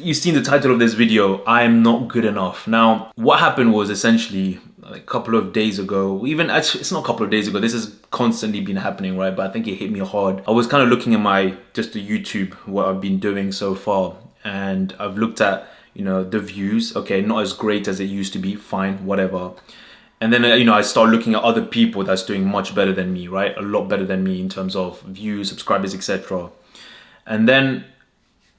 You've seen the title of this video, I am not good enough. Now, what happened was essentially a couple of days ago, even actually, it's not a couple of days ago, this has constantly been happening, right? But I think it hit me hard. I was kind of looking at just the YouTube, what I've been doing so far. And I've looked at, the views. Okay, not as great as it used to be, fine, whatever. And then, I start looking at other people that's doing much better than me, right? A lot better than me in terms of views, subscribers, etc. And then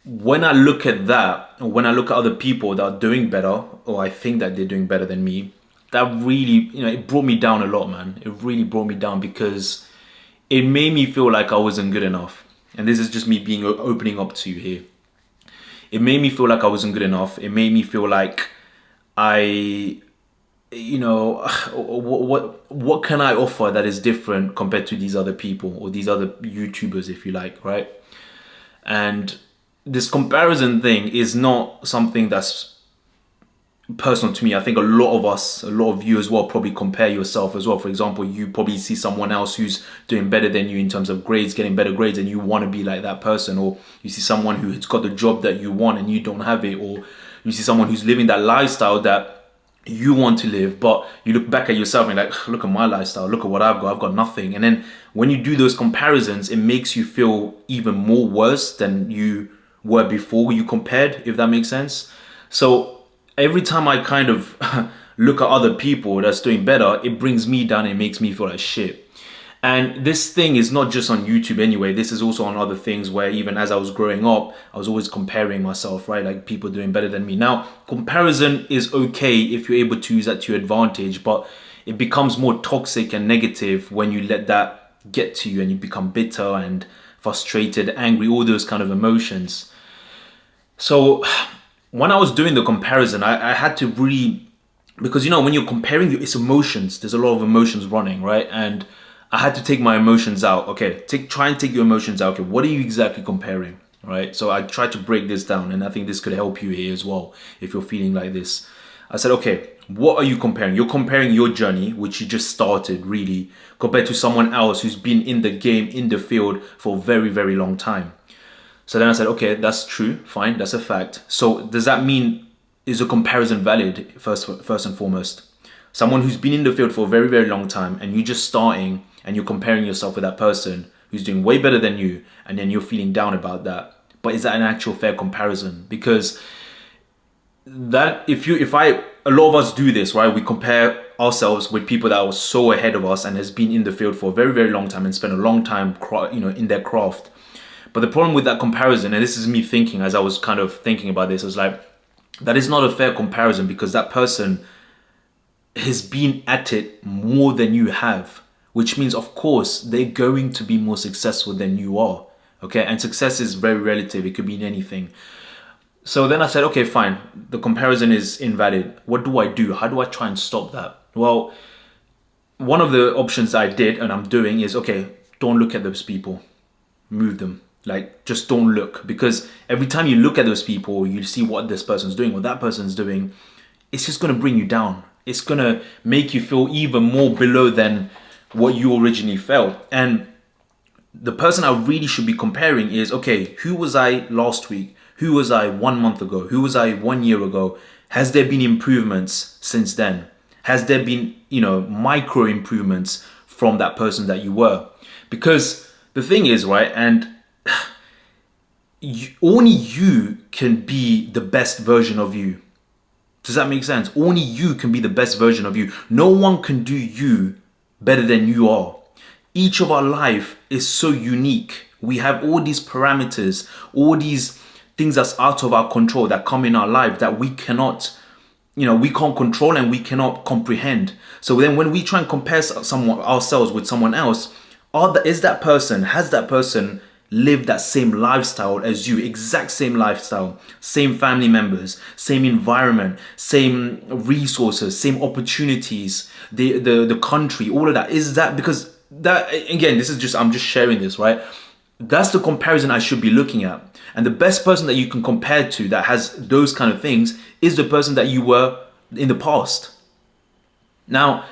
when I look at that, when I look at other people that are doing better, or I think that they're doing better than me, that really, it brought me down a lot, man. It really brought me down because it made me feel like I wasn't good enough. And this is just me opening up to you here. It made me feel like I wasn't good enough. It made me feel like what can I offer that is different compared to these other people or these other YouTubers, if you like, right? And this comparison thing is not something that's personal to me. I think a lot of you as well probably compare yourself as well. For example, you probably see someone else who's doing better than you in terms of grades, getting better grades, and you want to be like that person. Or you see someone who's got the job that you want and you don't have it. Or you see someone who's living that lifestyle that you want to live, but you look back at yourself and you're like, look at my lifestyle, look at what I've got nothing. And then when you do those comparisons, it makes you feel even more worse than you were before you compared, if that makes sense. So every time I kind of look at other people that's doing better, it brings me down. It makes me feel like shit. And this thing is not just on YouTube anyway. This is also on other things where even as I was growing up, I was always comparing myself, right? Like people doing better than me. Now, comparison is okay if you're able to use that to your advantage, but it becomes more toxic and negative when you let that get to you and you become bitter and frustrated, angry, all those kind of emotions. So when I was doing the comparison, I had to really, because when you're comparing it's emotions, there's a lot of emotions running, right? And I had to take my emotions out. Okay, try and take your emotions out. Okay, what are you exactly comparing, right? So I tried to break this down, and I think this could help you here as well if you're feeling like this. I said, okay, what are you comparing? You're comparing your journey, which you just started really, compared to someone else who's been in the game, in the field for a very, very long time. So then I said, okay, that's true, fine, that's a fact. So does that mean, is a comparison valid, first and foremost? Someone who's been in the field for a very, very long time and you're just starting and you're comparing yourself with that person who's doing way better than you, and then you're feeling down about that. But is that an actual fair comparison? Because that a lot of us do this, right? We compare ourselves with people that are so ahead of us and has been in the field for a very, very long time and spent a long time, in their craft. But the problem with that comparison, and this is me thinking as I was kind of thinking about this, I was like, that is not a fair comparison because that person has been at it more than you have, which means, of course, they're going to be more successful than you are. Okay, and success is very relative. It could be in anything. So then I said, okay, fine. The comparison is invalid. What do I do? How do I try and stop that? Well, one of the options I did and I'm doing is, okay, don't look at those people. Move them. Like, just don't look, because every time you look at those people, you see what this person's doing, what that person's doing, it's just going to bring you down. It's going to make you feel even more below than what you originally felt. And the person I really should be comparing is, okay, who was I last week? Who was I 1 month ago? Who was I 1 year ago? Has there been improvements since then? Has there been, micro improvements from that person that you were? Because the thing is, right, and only you can be the best version of you. Does that make sense? Only you can be the best version of you. No one can do you better than you are. Each of our life is so unique. We have all these parameters, all these things that's out of our control that come in our life that we cannot, we can't control and we cannot comprehend. So then when we try and compare ourselves with someone else, has that person live that same lifestyle as you, exact same lifestyle, same family members, same environment, same resources, same opportunities, the country, all of that? Is that, because that, again, I'm just sharing this, right? That's the comparison I should be looking at. And the best person that you can compare to that has those kind of things is the person that you were in the past. Now,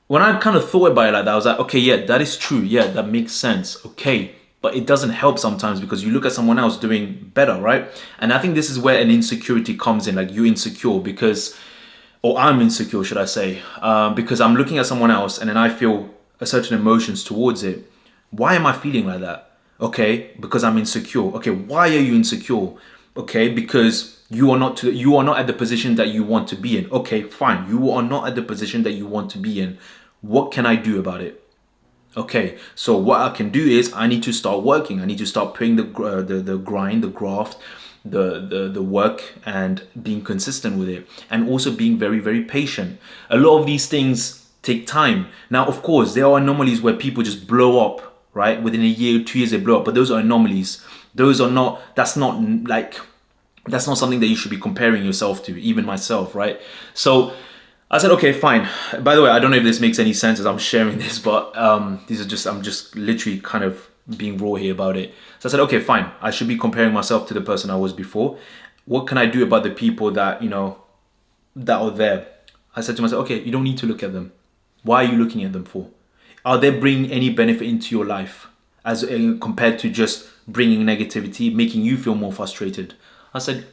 when I kind of thought about it like that, I was like, okay, yeah, that is true. Yeah, that makes sense. Okay. but it doesn't help sometimes because you look at someone else doing better, right? And I think this is where an insecurity comes in. Like, you're insecure because, or I'm insecure, should I say, because I'm looking at someone else and then I feel a certain emotions towards it. Why am I feeling like that? Okay, because I'm insecure. Okay, why are you insecure? Okay, because you are not at the position that you want to be in. Okay, fine. You are not at the position that you want to be in. What can I do about it? Okay, so what I can do is I need to start working. I need to start putting the grind, the graft, the work, and being consistent with it, and also being very, very patient. A lot of these things take time. Now, of course, there are anomalies where people just blow up, right? Within a year, 2 years, they blow up. But those are anomalies. Those are not. That's not like. That's not something that you should be comparing yourself to. Even myself, right? So I said, okay, fine. By the way, I don't know if this makes any sense as I'm sharing this, but I'm just literally kind of being raw here about it. So I said, okay, fine. I should be comparing myself to the person I was before. What can I do about the people that, that are there? I said to myself, okay, you don't need to look at them. Why are you looking at them for? Are they bringing any benefit into your life as compared to just bringing negativity, making you feel more frustrated? I said,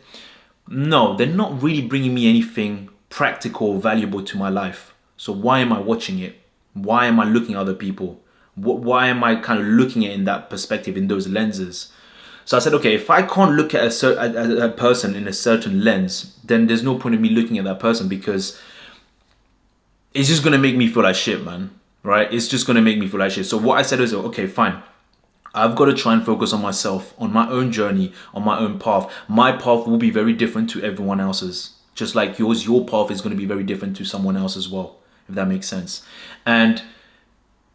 no, they're not really bringing me anything practical or valuable to my life. So why am I watching it? Why am I looking at other people? Why am I kind of looking at it in that perspective, in those lenses? So I said, okay, if I can't look at a person in a certain lens, then there's no point in me looking at that person, because it's just going to make me feel like shit, man. Right? It's just going to make me feel like shit. So what I said is, okay, fine. I've got to try and focus on myself, on my own journey, on my own path. My path will be very different to everyone else's. Just like yours, your path is going to be very different to someone else as well, if that makes sense. And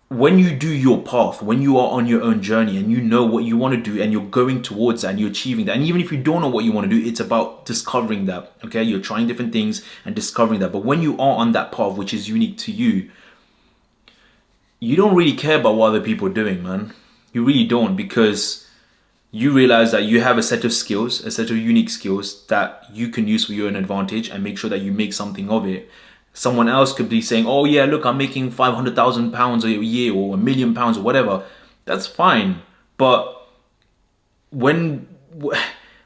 when you do your path, when you are on your own journey and you know what you want to do and you're going towards that and you're achieving that, and even if you don't know what you want to do, it's about discovering that, okay? You're trying different things and discovering that. But when you are on that path, which is unique to you, you don't really care about what other people are doing, man. You really don't, because you realize that you have a set of skills, a set of unique skills that you can use for your own advantage and make sure that you make something of it. Someone else could be saying, oh yeah, look, I'm making £500,000 a year or £1 million or whatever. That's fine. But when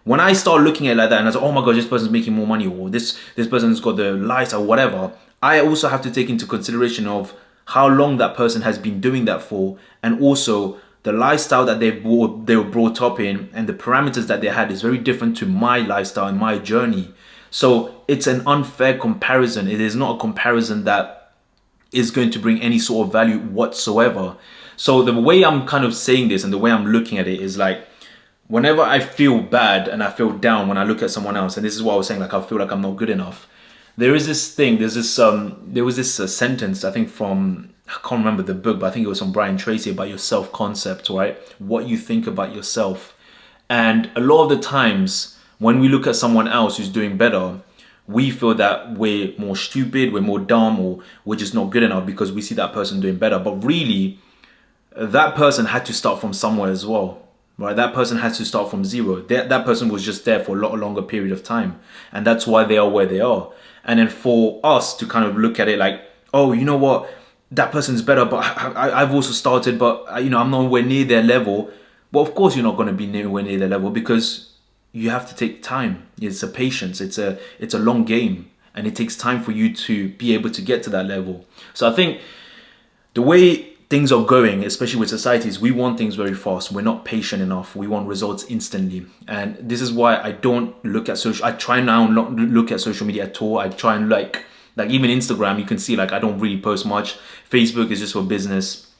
I start looking at it like that and I say, oh my God, this person's making more money, or this person's got the lights or whatever, I also have to take into consideration of how long that person has been doing that for, and also the lifestyle that they were brought up in and the parameters that they had is very different to my lifestyle and my journey. So it's an unfair comparison. It is not a comparison that is going to bring any sort of value whatsoever. So the way I'm kind of saying this and the way I'm looking at it is like, whenever I feel bad and I feel down when I look at someone else, and this is what I was saying, like I feel like I'm not good enough. There was this sentence, I think from, I can't remember the book, but I think it was from Brian Tracy, about your self-concept, right? What you think about yourself. And a lot of the times when we look at someone else who's doing better, we feel that we're more stupid, we're more dumb, or we're just not good enough because we see that person doing better. But really, that person had to start from somewhere as well, right? That person has to start from zero. That person was just there for a lot longer period of time. And that's why they are where they are. And then for us to kind of look at it like, oh, you know what? That person's better, but I've also started, but I'm nowhere near their level. Well, of course you're not going to be nowhere near their level, because you have to take time. It's a patience. It's a long game, and it takes time for you to be able to get to that level. So I think the way things are going, especially with societies, we want things very fast. We're not patient enough. We want results instantly. And this is why I don't look at I try now not look at social media at all. I try and like even Instagram, you can see like I don't really post much. Facebook is just for business.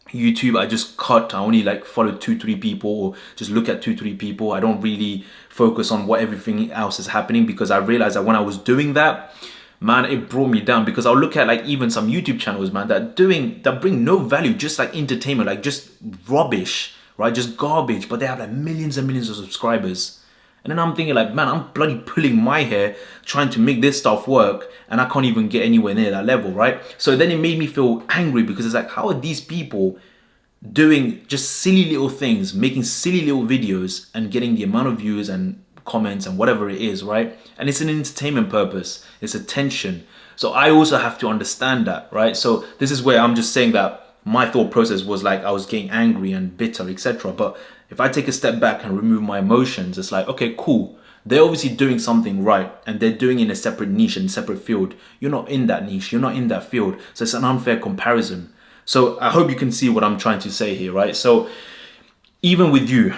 YouTube, I just cut. I only like follow 2-3 people, or just look at 2-3 people. I don't really focus on what everything else is happening, because I realized that when I was doing that, man, it brought me down. Because I'll look at like even some YouTube channels, man, that bring no value, just like entertainment, like just rubbish, right? Just garbage, but they have like millions and millions of subscribers. And then I'm thinking like, man, I'm bloody pulling my hair trying to make this stuff work, and I can't even get anywhere near that level, right? So then it made me feel angry, because it's like, how are these people doing just silly little things, making silly little videos and getting the amount of views and comments and whatever it is, right? And it's an entertainment purpose, it's attention. So I also have to understand that, right? So this is where I'm just saying that my thought process was like I was getting angry and bitter, etc. But if I take a step back and remove my emotions, it's like, okay, cool. They're obviously doing something right, and they're doing it in a separate niche and separate field. You're not in that niche, you're not in that field. So it's an unfair comparison. So I hope you can see what I'm trying to say here, right? So even with you,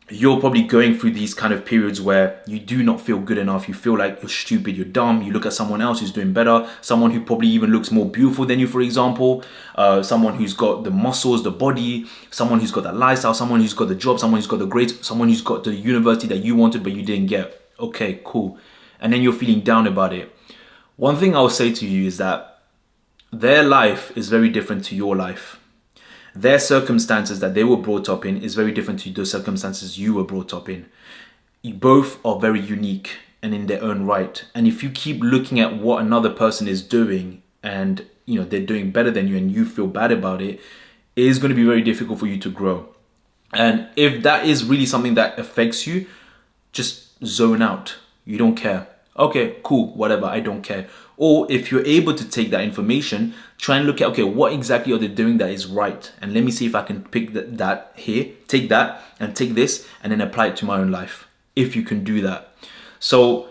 you're probably going through these kind of periods where you do not feel good enough. You feel like you're stupid, you're dumb. You look at someone else who's doing better, someone who probably even looks more beautiful than you, for example, someone who's got the muscles, the body, someone who's got that lifestyle, someone who's got the job, someone who's got the grades, someone who's got the university that you wanted but you didn't get. Okay, cool. And then you're feeling down about it. One thing I'll say to you is that their life is very different to your life. Their circumstances that they were brought up in is very different to the circumstances you were brought up in. You both are very unique and in their own right. And if you keep looking at what another person is doing and they're doing better than you and you feel bad about it, it is going to be very difficult for you to grow. And if that is really something that affects you, just zone out. You don't care. Okay, cool, whatever, I don't care. Or if you're able to take that information, try and look at, okay, what exactly are they doing that is right? And let me see if I can pick that here, take that and take this and then apply it to my own life. If you can do that. So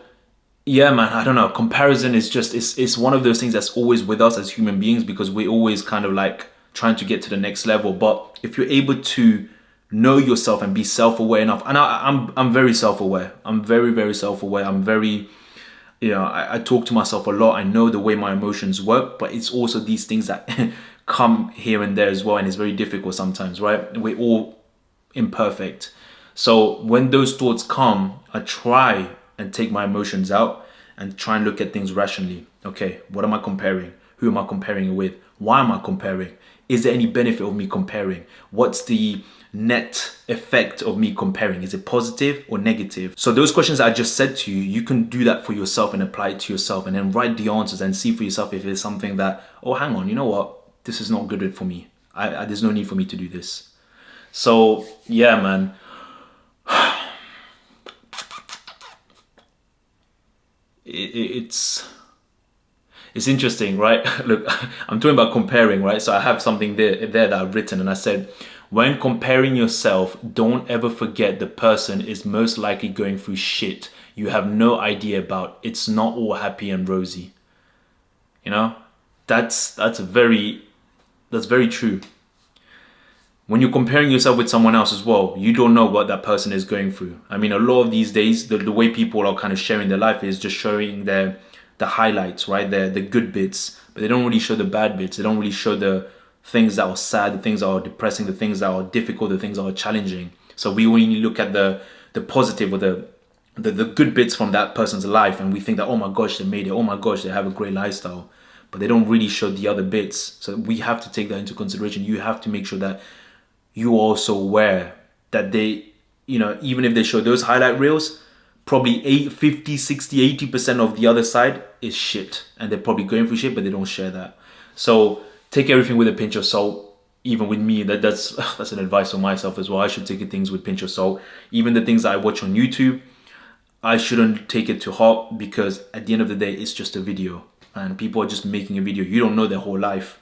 yeah, man, I don't know. Comparison is just, it's one of those things that's always with us as human beings because we're always kind of like trying to get to the next level. But if you're able to know yourself and be self-aware enough, and I'm very self-aware. I'm very, very self-aware. I'm very... I talk to myself a lot. I know the way my emotions work, but it's also these things that come here and there as well. And it's very difficult sometimes, right? We're all imperfect. So when those thoughts come, I try and take my emotions out and try and look at things rationally. Okay, what am I comparing? Who am I comparing it with? Why am I comparing? Is there any benefit of me comparing? What's the net effect of me comparing? Is it positive or negative? So those questions I just said to you, you can do that for yourself and apply it to yourself and then write the answers and see for yourself if it's something that, oh, hang on, you know what? This is not good for me. There's no need for me to do this. So yeah, man. It's interesting, right? Look, I'm talking about comparing, right? So I have something there that I've written and I said, when comparing yourself, don't ever forget the person is most likely going through shit you have no idea about. It's not all happy and rosy. That's very true. When you're comparing yourself with someone else as well, you don't know what that person is going through. I mean, a lot of these days, the way people are kind of sharing their life is just showing the highlights, right? The good bits, but they don't really show the bad bits. They don't really show the things that are sad, the things that are depressing, the things that are difficult, the things that are challenging. So we only look at the positive or the good bits from that person's life, and we think that, oh my gosh, they made it. Oh my gosh, they have a great lifestyle. But they don't really show the other bits. So we have to take that into consideration. You have to make sure that you're also aware that they, even if they show those highlight reels, probably 50, 60, 80% of the other side is shit. And they're probably going through shit, but they don't share that. So take everything with a pinch of salt. Even with me, that's an advice for myself as well. I should take things with a pinch of salt. Even the things that I watch on YouTube, I shouldn't take it to heart because at the end of the day, it's just a video. And people are just making a video. You don't know their whole life.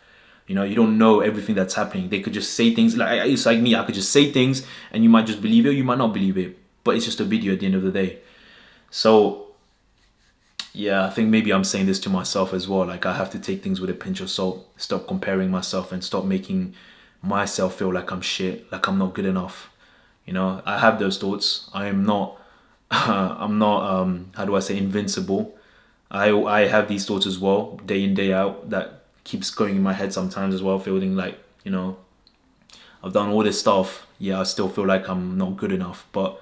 You don't know everything that's happening. They could just say things it's like me. I could just say things and you might just believe it, you might not believe it. But it's just a video at the end of the day. So yeah, I think maybe I'm saying this to myself as well. Like I have to take things with a pinch of salt. Stop comparing myself and stop making myself feel like I'm shit, like I'm not good enough. I have those thoughts. I am not, I'm not, how do I say, invincible. I have these thoughts as well, day in, day out, that keeps going in my head sometimes as well, feeling like, I've done all this stuff. Yeah, I still feel like I'm not good enough. But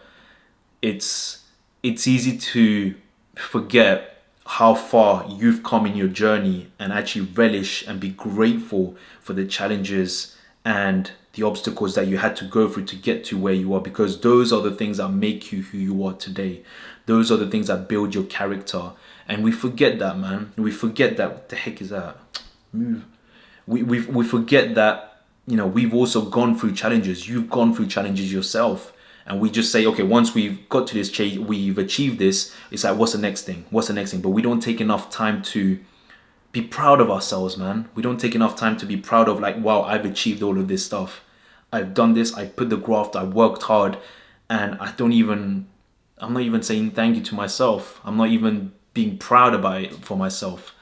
it's easy to forget how far you've come in your journey and actually relish and be grateful for the challenges and the obstacles that you had to go through to get to where you are, because those are the things that make you who you are today. Those are the things that build your character. And we forget that, man. We forget that. What the heck is that? We forget that, we've also gone through challenges. You've gone through challenges yourself. And we just say, okay, once we've got to this we've achieved this, it's like, what's the next thing? What's the next thing? But we don't take enough time to be proud of ourselves, man. We don't take enough time to be proud of like, wow, I've achieved all of this stuff. I've done this, I put the graft, I worked hard, and I'm not even saying thank you to myself. I'm not even being proud about it for myself.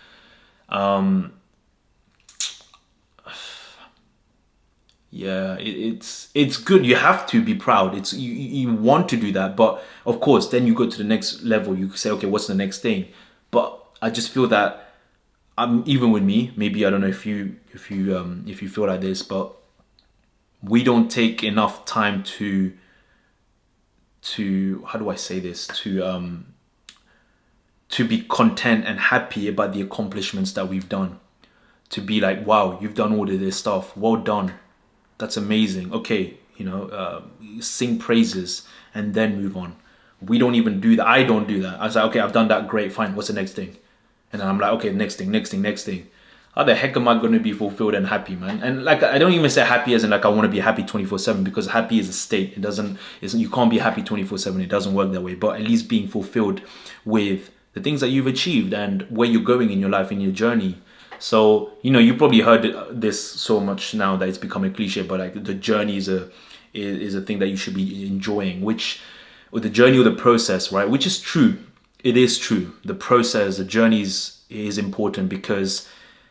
Yeah, it's good. You have to be proud. It's you want to do that, but of course, then you go to the next level. You say, okay, what's the next thing? But I just feel that even with me, maybe I don't know if you feel like this, but we don't take enough time to how do I say this, to be content and happy about the accomplishments that we've done. To be like, wow, you've done all of this stuff. Well done. That's amazing. Okay, sing praises and then move on. We don't even do that. I don't do that. I was like, okay, I've done that. Great, fine. What's the next thing? And then I'm like, okay, next thing, next thing, next thing. How the heck am I going to be fulfilled and happy, man? And like, I don't even say happy as in like I want to be happy 24/7, because happy is a state. You can't be happy 24/7. It doesn't work that way. But at least being fulfilled with the things that you've achieved and where you're going in your life, in your journey. So, you probably heard this so much now that it's become a cliche, but like the journey is a thing that you should be enjoying, or the journey or the process, right? Which is true. It is true. The process, the journey is important, because,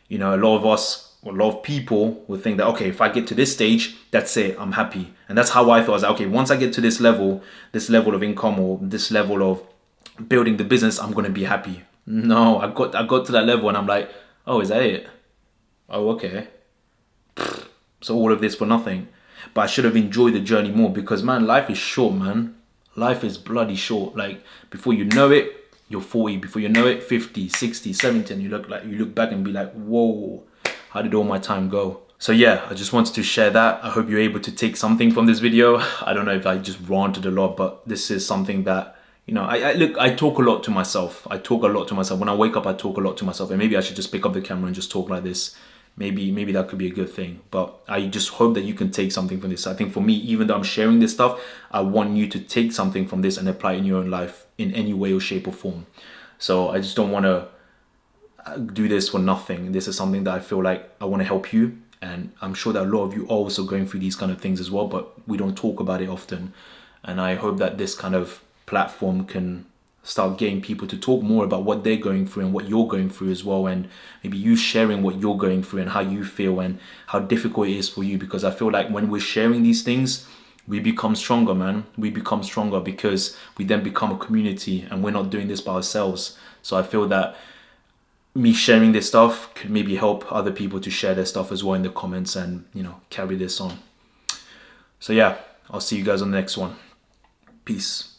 a lot of us, or a lot of people will think that, okay, if I get to this stage, that's it, I'm happy. And that's how I thought. I was like, okay, once I get to this level of income, or this level of building the business, I'm going to be happy. No, I got to that level and I'm like, oh, is that it? Oh, okay. So all of this for nothing. But I should have enjoyed the journey more, because, man, life is short, man. Life is bloody short. Like, before you know it, you're 40. Before you know it, 50, 60, 70. And you look back and be like, whoa, how did all my time go? So yeah, I just wanted to share that. I hope you're able to take something from this video. I don't know if I just ranted a lot, but this is something that, I talk a lot to myself. When I wake up, I talk a lot to myself. And maybe I should just pick up the camera and just talk like this. Maybe that could be a good thing. But I just hope that you can take something from this. I think for me, even though I'm sharing this stuff, I want you to take something from this and apply it in your own life in any way or shape or form. So I just don't want to do this for nothing. This is something that I feel like I want to help you. And I'm sure that a lot of you are also going through these kind of things as well, but we don't talk about it often. And I hope that this kind of platform can start getting people to talk more about what they're going through and what you're going through as well, and maybe you sharing what you're going through and how you feel and how difficult it is for you. Because I feel like when we're sharing these things, we become stronger, man. We become stronger because we then become a community, and we're not doing this by ourselves. So I feel that me sharing this stuff could maybe help other people to share their stuff as well in the comments, and carry this on. So yeah, I'll see you guys on the next one. Peace.